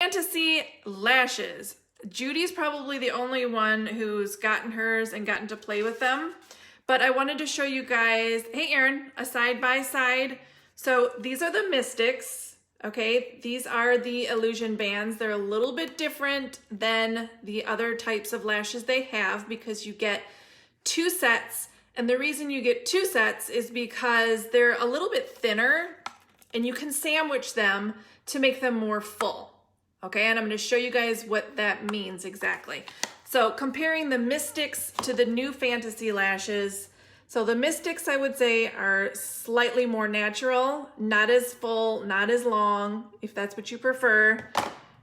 Fantasy lashes. Judy's probably the only one who's gotten hers and gotten to play with them. But I wanted to show you guys, hey Erin, a side by side. So these are the Mystics, okay? These are the illusion bands. They're a little bit different than the other types of lashes they have because you get 2 sets. And the reason you get 2 sets is because they're a little bit thinner and you can sandwich them to make them more full. Okay, and I'm going to show you guys what that means exactly. So comparing the Mystics to the new Fantasy lashes. So the Mystics, I would say, are slightly more natural, not as full, not as long, if that's what you prefer.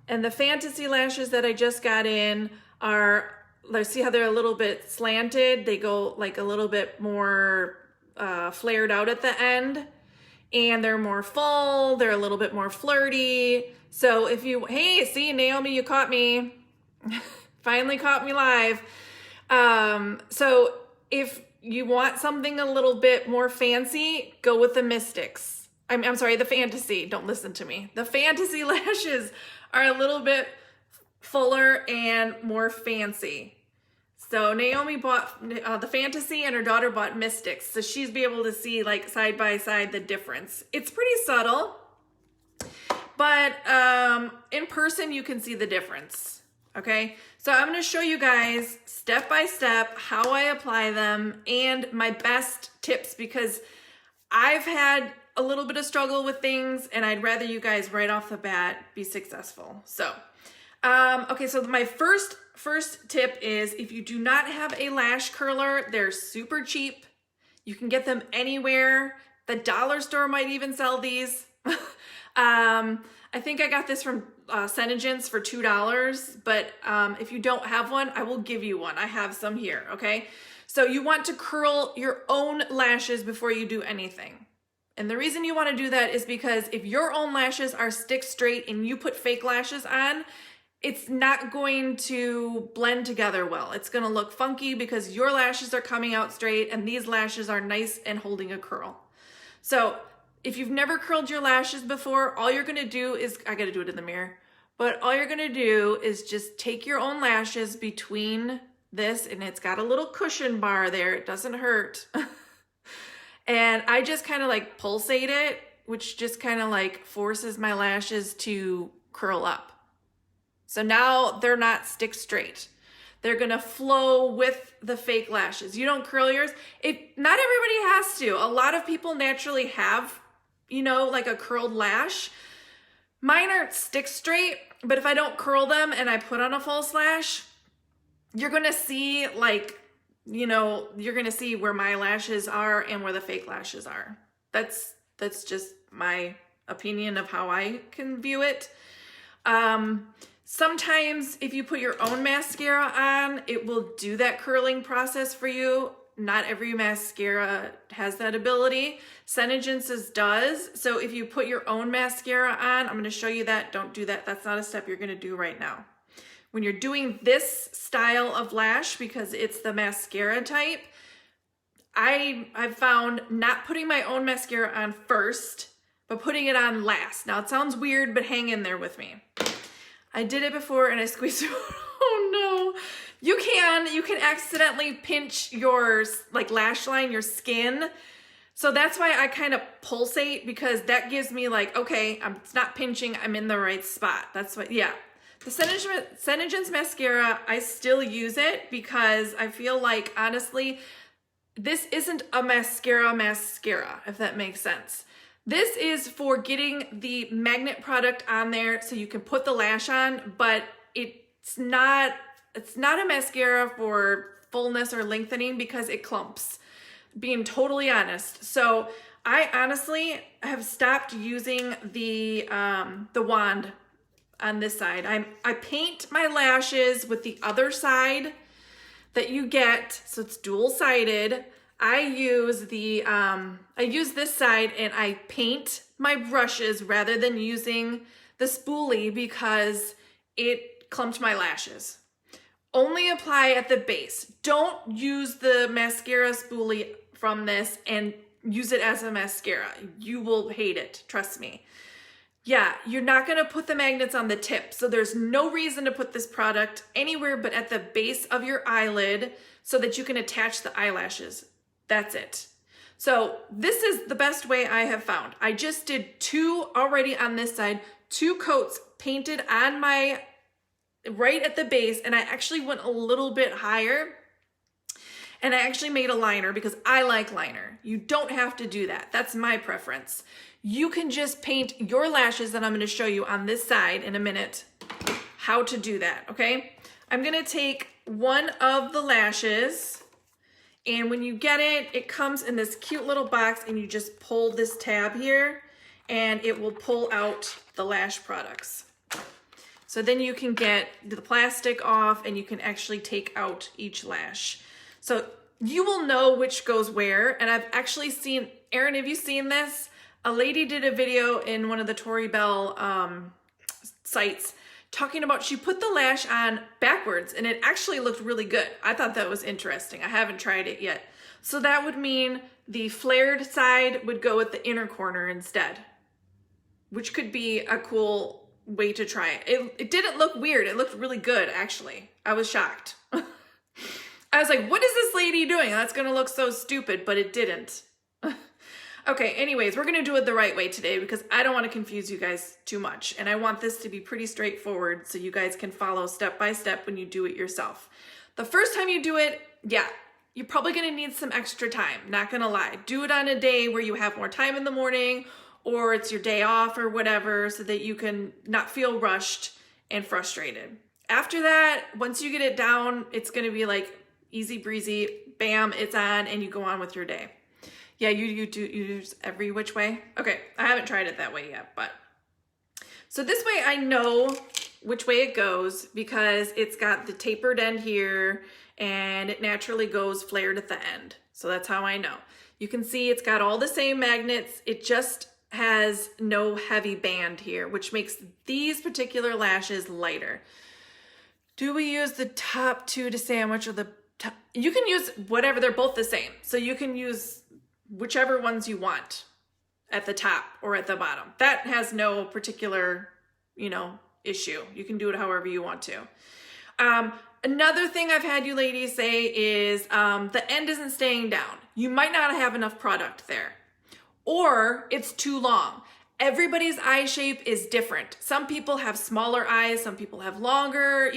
And the Fantasy lashes that I just got in are, let's see how they're a little bit slanted. They go like a little bit more flared out at the end. And they're more full, they're a little bit more flirty. So if you, hey, see, Naomi, you caught me. Finally caught me live. So if you want something a little bit more fancy, go with the Mystics. I'm sorry, the Fantasy. Don't listen to me. The Fantasy lashes are a little bit fuller and more fancy. So Naomi bought the Fantasy and her daughter bought Mystics. So she's be able to see like side by side the difference. It's pretty subtle, but in person you can see the difference. Okay, so I'm going to show you guys step by step how I apply them and my best tips because I've had a little bit of struggle with things and I'd rather you guys right off the bat be successful. So, okay, so my first tip is if you do not have a lash curler, they're super cheap. You can get them anywhere. The dollar store might even sell these. I think I got this from Senegence for $2, but if you don't have one, I will give you one. I have some here, okay? So you want to curl your own lashes before you do anything. And the reason you want to do that is because if your own lashes are stick straight and you put fake lashes on, it's not going to blend together well. It's going to look funky because your lashes are coming out straight and these lashes are nice and holding a curl. So if you've never curled your lashes before, all you're going to do is, I got to do it in the mirror, but all you're going to do is just take your own lashes between this, and it's got a little cushion bar there. It doesn't hurt. And I just kind of like pulsate it, which just kind of like forces my lashes to curl up. So now they're not stick straight. They're gonna flow with the fake lashes. You don't curl yours. Not everybody has to. A lot of people naturally have, you know, like a curled lash. Mine aren't stick straight, but if I don't curl them and I put on a false lash, you're gonna see like, you know, you're gonna see where my lashes are and where the fake lashes are. That's just my opinion of how I can view it. Sometimes if you put your own mascara on, it will do that curling process for you. Not every mascara has that ability. Senegence's does. So if you put your own mascara on, I'm going to show you that. Don't do that. That's not a step you're going to do right now. When you're doing this style of lash, because it's the mascara type, I've found not putting my own mascara on first, but putting it on last. Now it sounds weird, but hang in there with me. I did it before and I squeezed it. Oh no. You can accidentally pinch your like lash line, your skin. So that's why I kind of pulsate, because that gives me like, okay, it's not pinching, I'm in the right spot. That's what, yeah. The Senegence mascara, I still use it because I feel like, honestly, this isn't a mascara, if that makes sense. This is for getting the magnet product on there so you can put the lash on, but it's not a mascara for fullness or lengthening because it clumps, being totally honest. So I honestly have stopped using the wand on this side. I paint my lashes with the other side that you get, so it's dual-sided. I use this side and I paint my brushes rather than using the spoolie because it clumped my lashes. Only apply at the base. Don't use the mascara spoolie from this and use it as a mascara. You will hate it, trust me. Yeah, you're not gonna put the magnets on the tip. So there's no reason to put this product anywhere but at the base of your eyelid so that you can attach the eyelashes. That's it. So this is the best way I have found. I just did 2 already on this side, 2 coats painted on my, right at the base, and I actually went a little bit higher. And I actually made a liner because I like liner. You don't have to do that. That's my preference. You can just paint your lashes, and I'm gonna show you on this side in a minute how to do that, okay? I'm gonna take one of the lashes, and when you get it, it comes in this cute little box, and you just pull this tab here, and it will pull out the lash products. So then you can get the plastic off, and you can actually take out each lash. So you will know which goes where, and I've actually seen, Erin, have you seen this? A lady did a video in one of the Tori Bell sites talking about, she put the lash on backwards and it actually looked really good. I thought that was interesting. I haven't tried it yet. So that would mean the flared side would go at the inner corner instead, which could be a cool way to try it. It didn't look weird. It looked really good, actually. I was shocked. I was like, what is this lady doing? That's gonna look so stupid, but it didn't. Okay, anyways, we're gonna do it the right way today because I don't wanna confuse you guys too much. And I want this to be pretty straightforward so you guys can follow step by step when you do it yourself. The first time you do it, yeah, you're probably gonna need some extra time, not gonna lie. Do it on a day where you have more time in the morning or it's your day off or whatever so that you can not feel rushed and frustrated. After that, once you get it down, it's gonna be like easy breezy, bam, it's on, and you go on with your day. Yeah, you use every which way? Okay, I haven't tried it that way yet, but. So this way I know which way it goes because it's got the tapered end here and it naturally goes flared at the end. So that's how I know. You can see it's got all the same magnets. It just has no heavy band here, which makes these particular lashes lighter. Do we use the top 2 to sandwich or the top? You can use whatever, they're both the same. So you can use whichever ones you want at the top or at the bottom. That has no particular, issue. You can do it however you want to. Another thing I've had you ladies say is the end isn't staying down. You might not have enough product there, or it's too long. Everybody's eye shape is different. Some people have smaller eyes, some people have longer,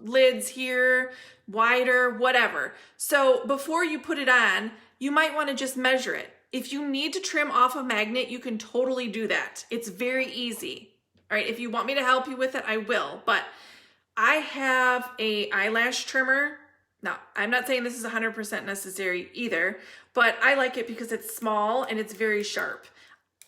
lids here, wider, whatever. So before you put it on, you might want to just measure it. If you need to trim off a magnet, you can totally do that. It's very easy. All right, if you want me to help you with it, I will. But I have a eyelash trimmer. Now, I'm not saying this is 100% necessary either, but I like it because it's small and it's very sharp.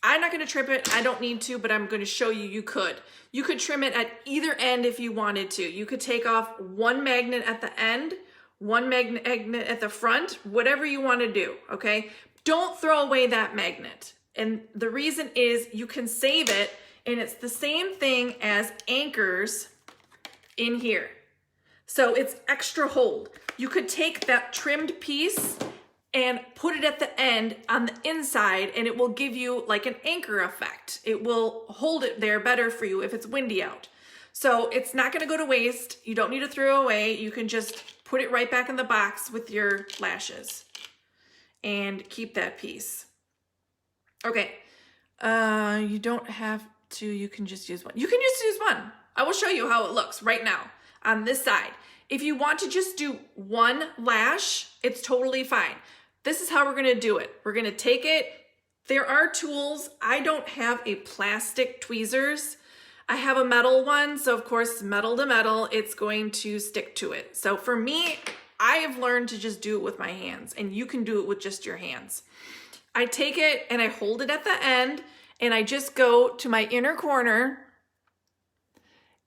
I'm not going to trim it. I don't need to, but I'm going to show you you could. You could trim it at either end if you wanted to. You could take off one magnet at the end, one magnet at the front, whatever you want to do, okay? Don't throw away that magnet. And the reason is you can save it, and it's the same thing as anchors in here. So it's extra hold. You could take that trimmed piece and put it at the end on the inside, and it will give you like an anchor effect. It will hold it there better for you if it's windy out. So it's not gonna go to waste. You don't need to throw away. You can just put it right back in the box with your lashes and keep that piece. Okay, you don't have to, you can just use one. You can just use one. I will show you how it looks right now on this side. If you want to just do one lash, it's totally fine. This is how we're gonna do it. We're gonna take it. There are tools. I don't have a plastic tweezers. I have a metal one, so of course, metal to metal, it's going to stick to it. So for me, I have learned to just do it with my hands, and you can do it with just your hands. I take it and I hold it at the end, and I just go to my inner corner,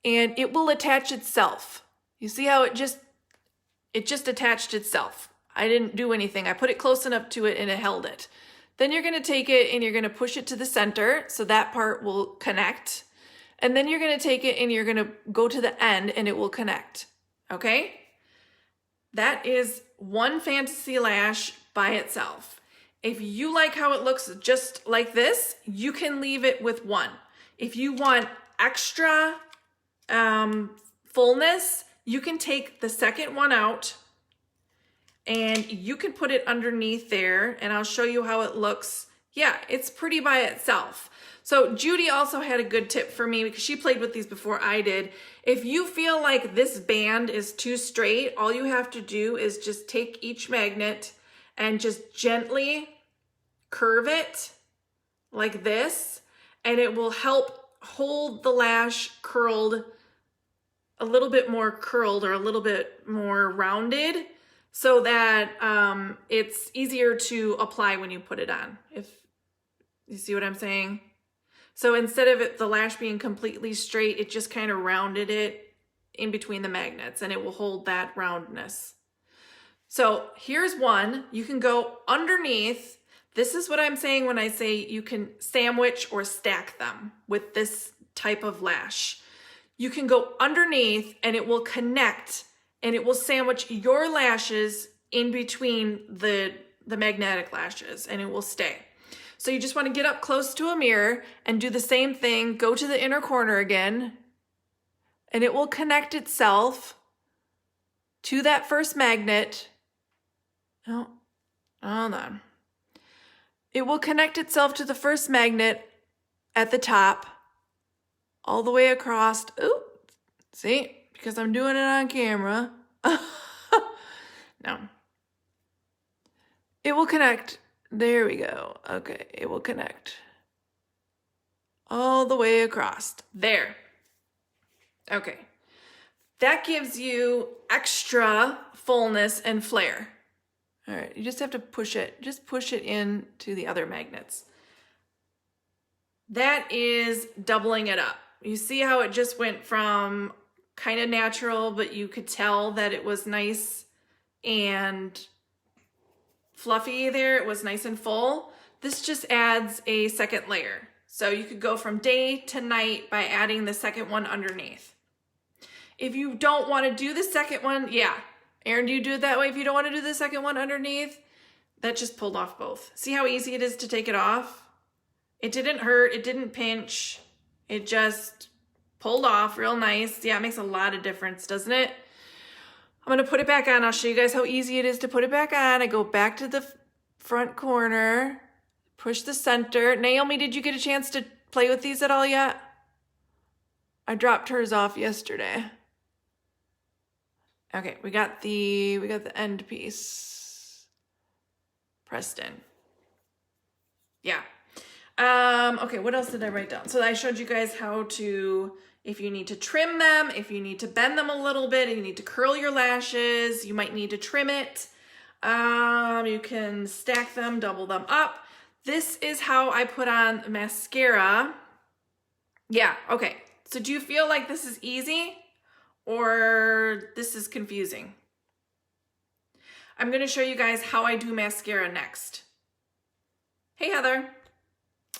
and it will attach itself. You see how it just attached itself. I didn't do anything. I put it close enough to it and it held it. Then you're gonna take it and you're gonna push it to the center so that part will connect. And then you're gonna take it and you're gonna go to the end and it will connect, okay? That is one fantasy lash by itself. If you like how it looks just like this, you can leave it with one. If you want extra fullness, you can take the second one out and you can put it underneath there, and I'll show you how it looks. Yeah, it's pretty by itself. So Judy also had a good tip for me because she played with these before I did. If you feel like this band is too straight, all you have to do is just take each magnet and just gently curve it like this, and it will help hold the lash curled, a little bit more curled or a little bit more rounded, so that it's easier to apply when you put it on. If you see what I'm saying? So instead of the lash being completely straight, it just kind of rounded it in between the magnets, and it will hold that roundness. So here's one. You can go underneath. This is what I'm saying when I say you can sandwich or stack them with this type of lash. You can go underneath and it will connect, and it will sandwich your lashes in between the magnetic lashes, and it will stay. So you just want to get up close to a mirror and do the same thing. Go to the inner corner again, and it will connect itself to that first magnet. Oh, hold on. It will connect itself to the first magnet at the top, all the way across. Ooh, see, because I'm doing it on camera. No. It will connect. There we go. Okay, it will connect all the way across. There. Okay. That gives you extra fullness and flare. All right, you just have to push it. Just push it into the other magnets. That is doubling it up. You see how it just went from kind of natural, but you could tell that it was nice and fluffy there. It was nice and full. This just adds a second layer. So you could go from day to night by adding the second one underneath. If you don't want to do the second one, yeah. Erin, do you do it that way? If you don't want to do the second one underneath, that just pulled off both. See how easy it is to take it off? It didn't hurt. It didn't pinch. It just pulled off real nice. Yeah, it makes a lot of difference, doesn't it? I'm going to put it back on. I'll show you guys how easy it is to put it back on. I go back to the front corner, push the center. Naomi, did you get a chance to play with these at all yet? I dropped hers off yesterday. Okay, we got the end piece pressed in. Yeah. Okay, what else did I write down? So I showed you guys how to, if you need to trim them, if you need to bend them a little bit, if you need to curl your lashes, you might need to trim it. You can stack them, double them up. This is how I put on mascara. Yeah, okay. So do you feel like this is easy or this is confusing? I'm going to show you guys how I do mascara next. Hey, Heather.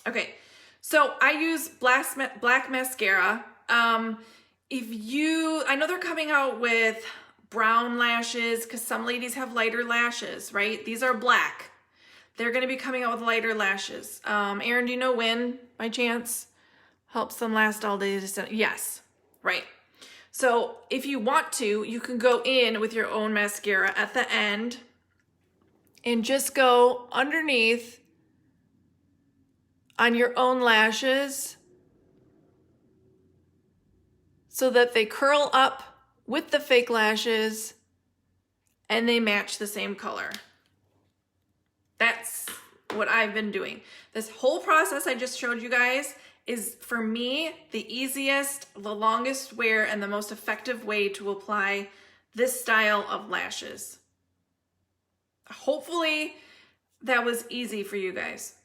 Okay, so I use black mascara. I know they're coming out with brown lashes because some ladies have lighter lashes, right? These are black. They're going to be coming out with lighter lashes. Erin, do you know when, by chance? Helps them last all day. Yes, right. So if you want to, you can go in with your own mascara at the end and just go underneath on your own lashes so that they curl up with the fake lashes and they match the same color. That's what I've been doing. This whole process I just showed you guys is, for me, the easiest, the longest wear, and the most effective way to apply this style of lashes. Hopefully that was easy for you guys.